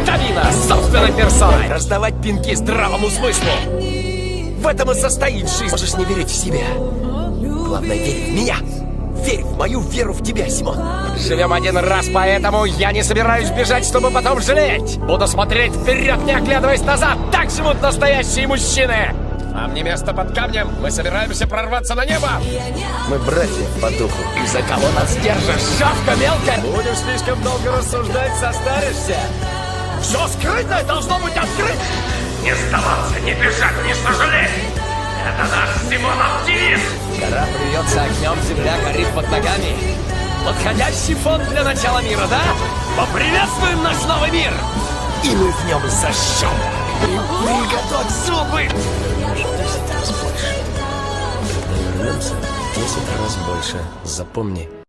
Тавина собственной персоной. Раздавать пинки здравому смыслу. В этом и состоит жизнь. Можешь не верить в себя. Главное, верь в меня. Верь в мою веру в тебя, Симон. Живем один раз, поэтому я не собираюсь бежать, чтобы потом жалеть. Буду смотреть вперед, не оглядываясь назад. Так живут настоящие мужчины. Нам не место под камнем. Мы собираемся прорваться на небо. Мы братья по духу. И за кого нас держишь, шавка мелкая? Будешь слишком долго рассуждать, состаришься. Все скрытое должно быть открыто. Не сдаваться, не бежать, не сожалеть! Это наш Симонов девиз! Гора плюется огнем, земля горит под ногами. Подходящий фон для начала мира, да? Поприветствуем наш новый мир! И мы в нем зажжем! Приготовь зубы! Вернемся 10 раз больше. Запомни.